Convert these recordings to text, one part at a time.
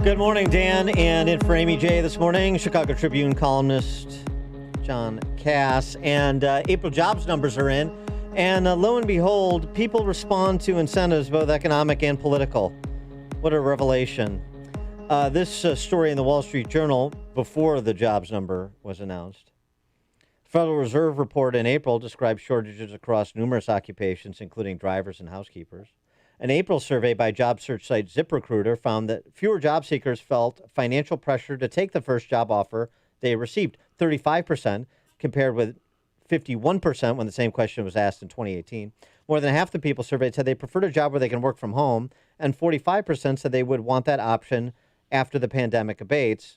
Good morning, Dan. And in for Amy J this morning, Chicago Tribune columnist John Cass. And April jobs numbers are in. And lo and behold, people respond to incentives, both economic and political. What a revelation. This story in the Wall Street Journal before the jobs number was announced. Federal Reserve report in April described shortages across numerous occupations, including drivers and housekeepers. An April survey by job search site ZipRecruiter found that fewer job seekers felt financial pressure to take the first job offer they received, 35%, compared with 51% when the same question was asked in 2018. More than half the people surveyed said they preferred a job where they can work from home, and 45% said they would want that option after the pandemic abates.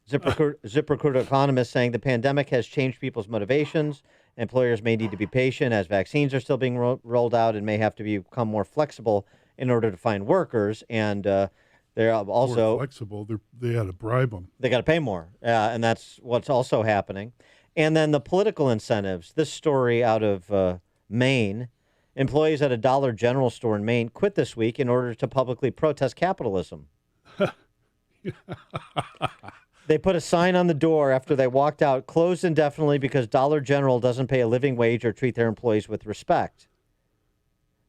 ZipRecruiter economists saying the pandemic has changed people's motivations. Employers may need to be patient as vaccines are still being rolled out and may have to become more flexible in order to find workers. And they're also more flexible. They had to bribe them. They got to pay more, and that's what's also happening. And then the political incentives. This story out of Maine. Employees at a Dollar General store in Maine quit this week in order to publicly protest capitalism. They put a sign on the door after they walked out, closed indefinitely because Dollar General doesn't pay a living wage or treat their employees with respect.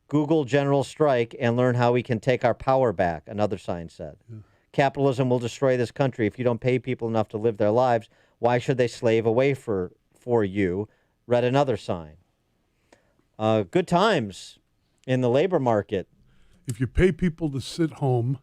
Google General strike and learn how we can take our power back, another sign said. Yeah. Capitalism will destroy this country. If you don't pay people enough to live their lives, why should they slave away for you? Read another sign. Good times in the labor market. If you pay people to sit home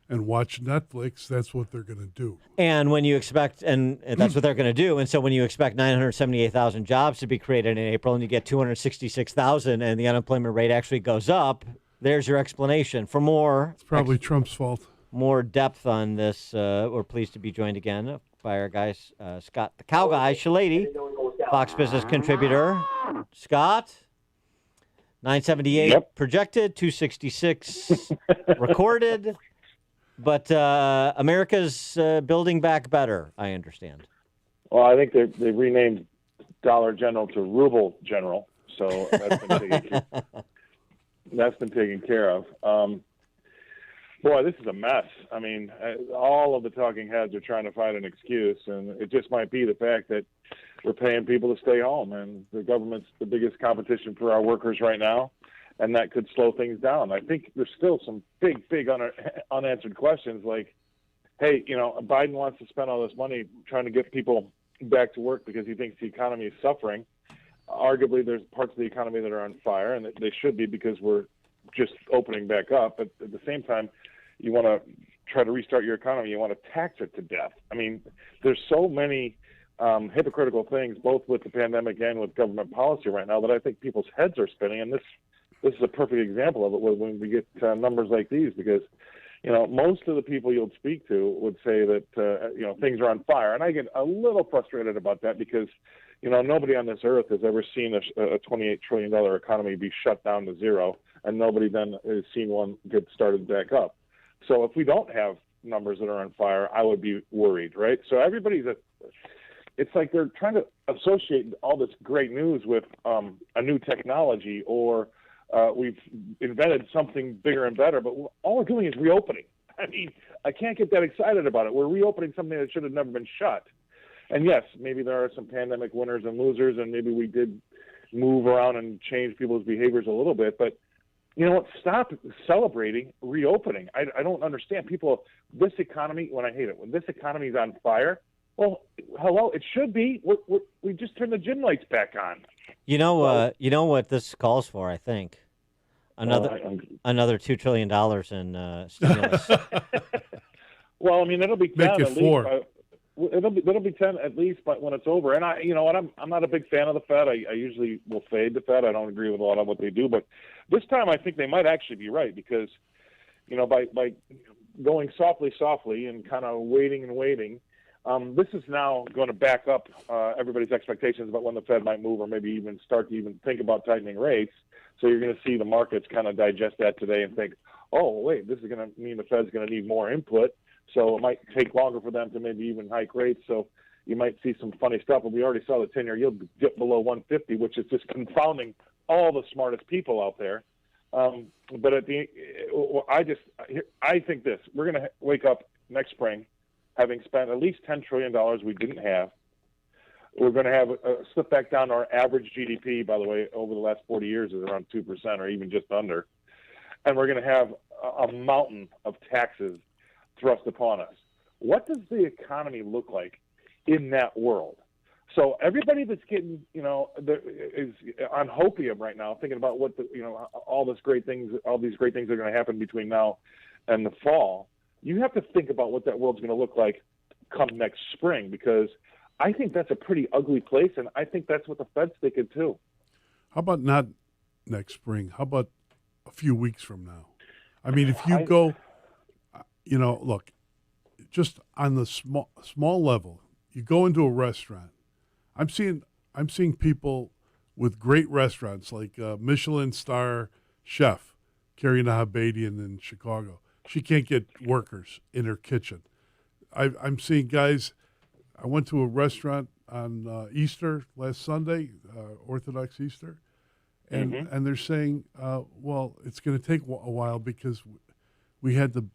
and watch Netflix, that's what they're going to do. And when you expect, and that's what they're going to do. And so when you expect 978,000 jobs to be created in April and you get 266,000 and the unemployment rate actually goes up, there's your explanation. For more... It's probably Trump's fault. More depth on this, we're pleased to be joined again by our guy, Scott the Cow Guy Shilady, Fox Business contributor. Scott, 978 projected, 266 recorded. But America's building back better, I understand. Well, I think they renamed Dollar General to Ruble General, so that's been taken care of. Boy, this is a mess. I mean, all of the talking heads are trying to find an excuse, and it just might be the fact that we're paying people to stay home, and the government's the biggest competition for our workers right now. And that could slow things down. I think there's still some big unanswered questions like, hey, Biden wants to spend all this money trying to get people back to work because he thinks the economy is suffering. Arguably, there's parts of the economy that are on fire, and they should be because we're just opening back up. But at the same time, you want to try to restart your economy. You want to tax it to death. I mean, there's so many hypocritical things, both with the pandemic and with government policy right now, that I think people's heads are spinning, and this is a perfect example of it when we get numbers like these, because, most of the people you'll speak to would say that, things are on fire. And I get a little frustrated about that because, nobody on this earth has ever seen a $28 trillion economy be shut down to zero, and nobody then has seen one get started back up. So if we don't have numbers that are on fire, I would be worried, right? So it's like they're trying to associate all this great news with a new technology or we've invented something bigger and better, but all we're doing is reopening. I mean, I can't get that excited about it. We're reopening something that should have never been shut. And yes, maybe there are some pandemic winners and losers, and maybe we did move around and change people's behaviors a little bit. But you know what? Stop celebrating reopening. I don't understand. This economy, when I hate it, when this economy is on fire, well, hello, it should be. We just turned the gym lights back on. You know what this calls for, I think? Another $2 trillion in stimulus. Well, I mean, it'll be 10 Make it at 4. least. It'll be 10 at least, but when it's over. And I'm not a big fan of the Fed. I usually will fade the Fed. I don't agree with a lot of what they do, but this time I think they might actually be right because, by going softly and kind of waiting. This is now going to back up everybody's expectations about when the Fed might move or maybe even start to even think about tightening rates. So you're going to see the markets kind of digest that today and think, oh, wait, this is going to mean the Fed's going to need more input. So it might take longer for them to maybe even hike rates. So you might see some funny stuff. And we already saw the 10-year yield dip below 150, which is just confounding all the smartest people out there. But I think this: we're going to wake up next spring having spent at least $10 trillion we didn't have. We're going to have a slip back down. Our average GDP, by the way, over the last 40 years is around 2% or even just under. And we're going to have a mountain of taxes thrust upon us. What does the economy look like in that world? So everybody that's getting, is on hopium right now, thinking about what all these great things are going to happen between now and the fall. You have to think about what that world's going to look like come next spring, because I think that's a pretty ugly place, and I think that's what the Fed's thinking too. How about not next spring? How about a few weeks from now? I mean, if you go, look, just on the small level, you go into a restaurant. I'm seeing people with great restaurants like Michelin star chef Carrie Nahabadian in Chicago. She can't get workers in her kitchen. I'm seeing guys. I went to a restaurant on Easter last Sunday, Orthodox Easter, and they're saying, well, it's going to take a while because we had to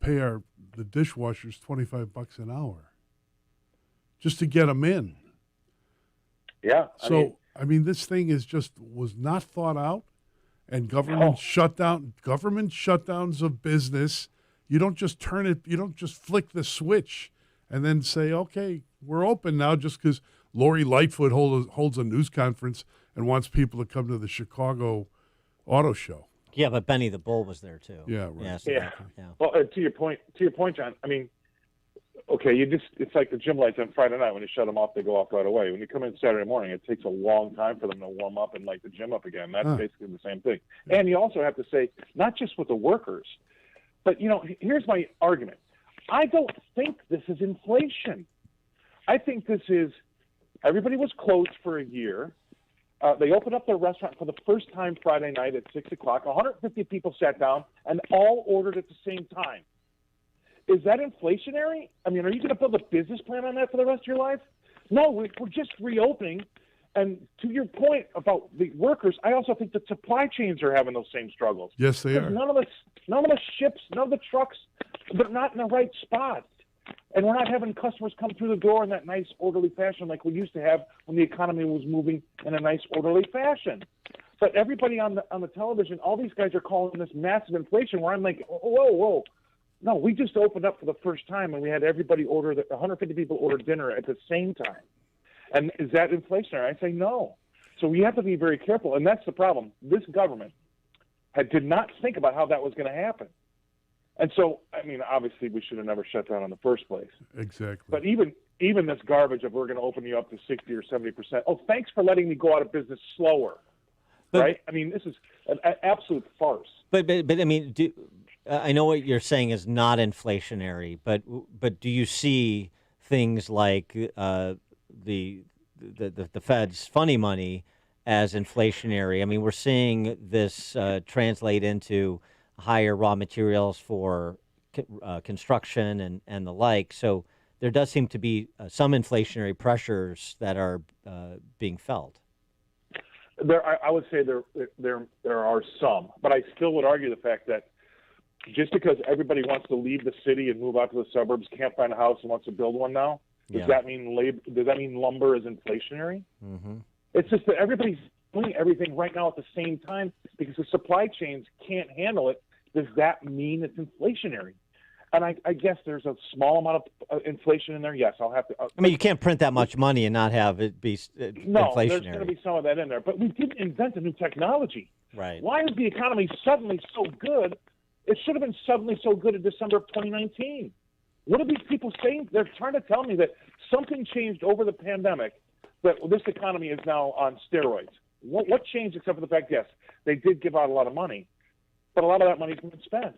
pay the dishwashers $25 an hour just to get them in. Yeah. I mean, this thing was not thought out, and government shutdowns of business. You don't just you don't just flick the switch and then say, okay, we're open now just because Lori Lightfoot holds a news conference and wants people to come to the Chicago Auto Show. Yeah, but Benny the Bull was there too. Yeah, right. Yeah. Well, to your point, John. I mean, okay, it's like the gym lights on Friday night. When you shut them off, they go off right away. When you come in Saturday morning, it takes a long time for them to warm up and light the gym up again. That's basically the same thing. And you also have to say, not just with the workers, but here's my argument. I don't think this is inflation. I think this is everybody was closed for a year. They opened up their restaurant for the first time Friday night at 6 o'clock. 150 people sat down and all ordered at the same time. Is that inflationary? I mean, are you going to build a business plan on that for the rest of your life? No, we're just reopening. And to your point about the workers, I also think that supply chains are having those same struggles. Yes, they are. None of the ships, none of the trucks, they're not in the right spot. And we're not having customers come through the door in that nice, orderly fashion like we used to have when the economy was moving in a nice, orderly fashion. But everybody on the television, all these guys are calling this massive inflation, where I'm like, whoa. No, we just opened up for the first time, and we had everybody 150 people order dinner at the same time. And is that inflationary? I say no. So we have to be very careful, and that's the problem. This government did not think about how that was going to happen. And so, I mean, obviously we should have never shut down in the first place. Exactly. But even this garbage of we're going to open you up to 60 or 70%. Oh, thanks for letting me go out of business slower. Right? I mean, this is an absolute farce. But I mean, I know what you're saying is not inflationary, but do you see things like the Fed's funny money as inflationary? I mean, we're seeing this translate into higher raw materials for construction and the like. So there does seem to be some inflationary pressures that are being felt. I would say there are some, but I still would argue the fact that just because everybody wants to leave the city and move out to the suburbs, can't find a house and wants to build one now, does that mean lumber is inflationary? Mm-hmm. It's just that everybody's doing everything right now at the same time because the supply chains can't handle it. Does that mean it's inflationary? And I guess there's a small amount of inflation in there. Yes, I'll have to. I mean, you can't print that much money and not have it be inflationary. No, there's going to be some of that in there. But we didn't invent a new technology. Right. Why is the economy suddenly so good? It should have been suddenly so good in December of 2019. What are these people saying? They're trying to tell me that something changed over the pandemic, that this economy is now on steroids. What changed except for the fact, yes, they did give out a lot of money, but a lot of that money's been spent.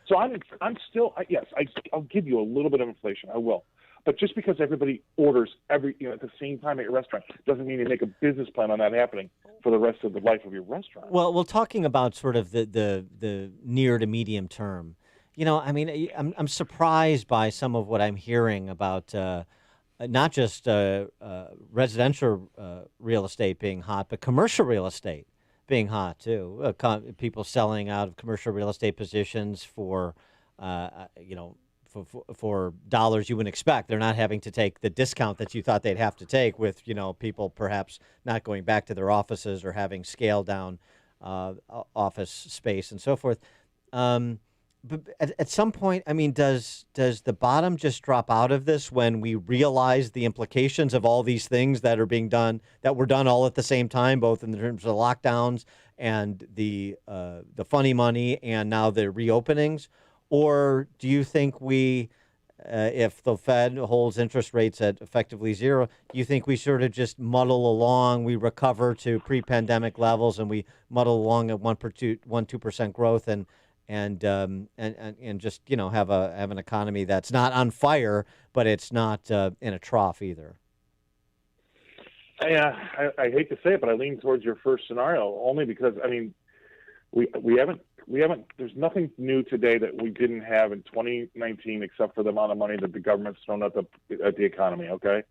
So I'm still, yes, I'll give you a little bit of inflation. I will. But just because everybody orders at the same time at your restaurant doesn't mean you make a business plan on that happening for the rest of the life of your restaurant. Well, talking about sort of the near to medium term, I mean, I'm surprised by some of what I'm hearing about not just residential real estate being hot, but commercial real estate being hot too. People selling out of commercial real estate positions for, you know, for dollars you wouldn't expect. They're not having to take the discount that you thought they'd have to take with, you know, people perhaps not going back to their offices or having scaled down office space and so forth. But at some point, I mean, does the bottom just drop out of this when we realize the implications of all these things that are being done, that were done all at the same time, both in terms of lockdowns and the funny money and now the reopenings? Or do you think if the Fed holds interest rates at effectively zero, you think we sort of just muddle along, we recover to pre-pandemic levels, and we muddle along at 2% growth, and just, you know, have an economy that's not on fire, but it's not in a trough either? Yeah, I hate to say it, but I lean towards your first scenario only because, I mean, we haven't. There's nothing new today that we didn't have in 2019, except for the amount of money that the government's thrown at the economy. Okay,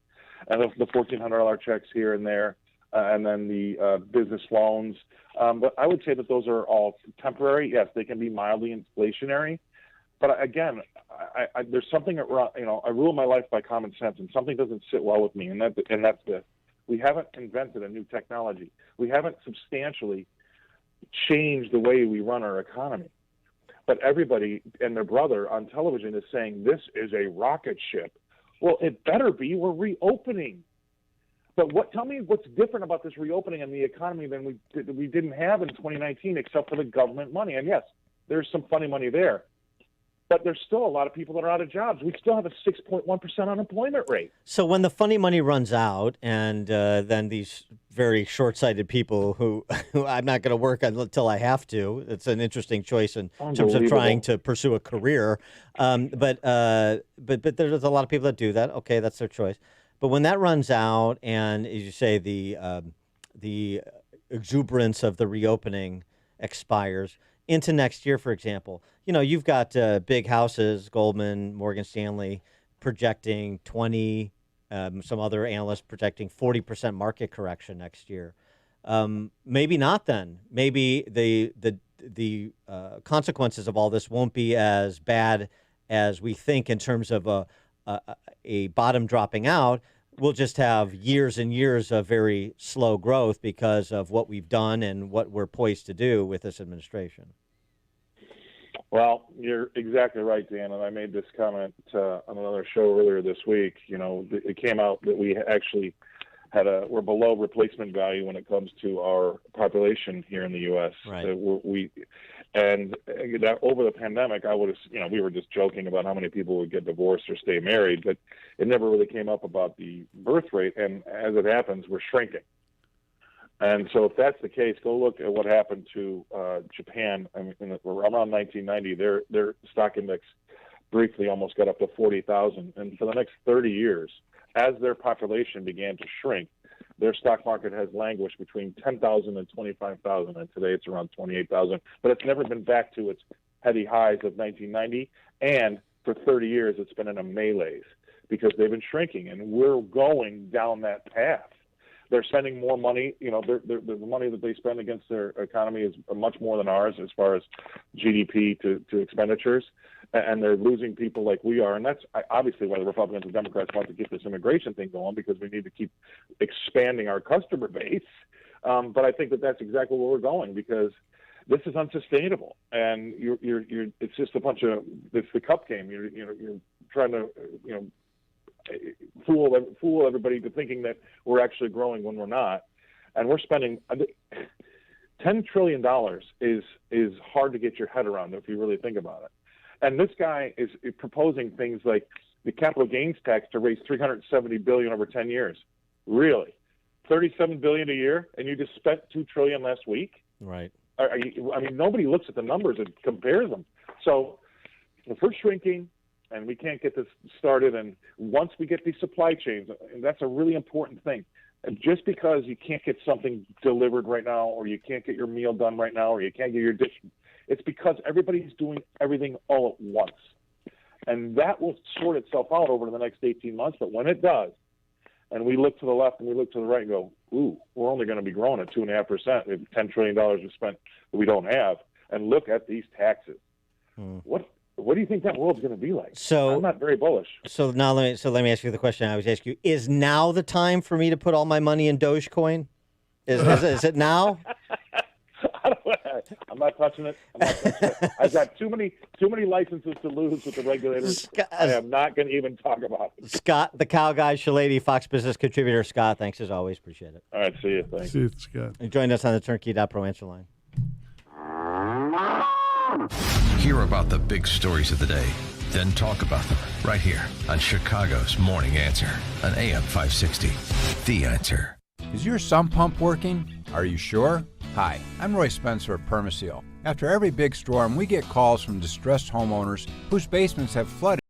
and the $1,400 checks here and there, and then the business loans. But I would say that those are all temporary. Yes, they can be mildly inflationary, but again, there's something that, you know, I rule my life by common sense, and something doesn't sit well with me, and that's this: we haven't invented a new technology. We haven't substantially change the way we run our economy. But everybody and their brother on television is saying this is a rocket ship. Well, it better be. We're reopening. But tell me what's different about this reopening in the economy than we didn't have in 2019, except for the government money. And yes, there's some funny money there. But there's still a lot of people that are out of jobs. We still have a 6.1% unemployment rate. So when the funny money runs out, and then these very short-sighted people who I'm not going to work until I have to. It's an interesting choice in terms of trying to pursue a career. But there's a lot of people that do that. Okay, that's their choice. But when that runs out, and as you say, the exuberance of the reopening expires into next year, for example, you know, you've got big houses, Goldman, Morgan Stanley, projecting 20, some other analysts projecting 40% market correction next year. Maybe not then. Maybe the consequences of all this won't be as bad as we think in terms of a bottom dropping out. We'll just have years and years of very slow growth because of what we've done and what we're poised to do with this administration. Well, you're exactly right, Dan. And I made this comment on another show earlier this week. You know, it came out that we actually we're below replacement value when it comes to our population here in the U.S. Right. And that over the pandemic, we were just joking about how many people would get divorced or stay married, but it never really came up about the birth rate. And as it happens, we're shrinking. And so if that's the case, go look at what happened to Japan. I mean, around 1990, their stock index briefly almost got up to 40,000. And for the next 30 years, as their population began to shrink, their stock market has languished between 10,000 and 25,000. And today it's around 28,000. But it's never been back to its heady highs of 1990. And for 30 years, it's been in a malaise because they've been shrinking. And we're going down that path. They're spending more money. You know, the money that they spend against their economy is much more than ours as far as GDP to expenditures, and they're losing people like we are. And that's obviously why the Republicans and Democrats want to get this immigration thing going, because we need to keep expanding our customer base. But I think that's exactly where we're going, because this is unsustainable. And it's just it's the cup game. You're trying to, fool everybody into thinking that we're actually growing when we're not. And we're spending $10 trillion is hard to get your head around if you really think about it. And this guy is proposing things like the capital gains tax to raise $370 billion over 10 years. Really? $37 billion a year, and you just spent $2 trillion last week? Right. Nobody looks at the numbers and compares them. So if we're shrinking, and we can't get this started, and once we get these supply chains, and that's a really important thing. And just because you can't get something delivered right now, or you can't get your meal done right now, or you can't get your dish, it's because everybody's doing everything all at once. And that will sort itself out over the next 18 months. But when it does, and we look to the left and we look to the right and go, ooh, we're only going to be growing at 2.5%. We have $10 trillion we spent that we don't have. And look at these taxes. What do you think that world's going to be like? So I'm not very bullish. So now let me ask you the question I always ask you: is now the time for me to put all my money in Dogecoin? Is it now? I'm not touching it. I've got too many licenses to lose with the regulators. I am not going to even talk about it. Scott, the cow guy, Shalady, Fox Business contributor. Scott, thanks as always. Appreciate it. All right, see you. Thanks. See you, Scott. You joined us on the Turnkey.Pro answer line. Hear about the big stories of the day, then talk about them right here on Chicago's Morning Answer on AM 560. The Answer. Is your sump pump working? Are you sure? Hi, I'm Roy Spencer of Permaseal. After every big storm, we get calls from distressed homeowners whose basements have flooded.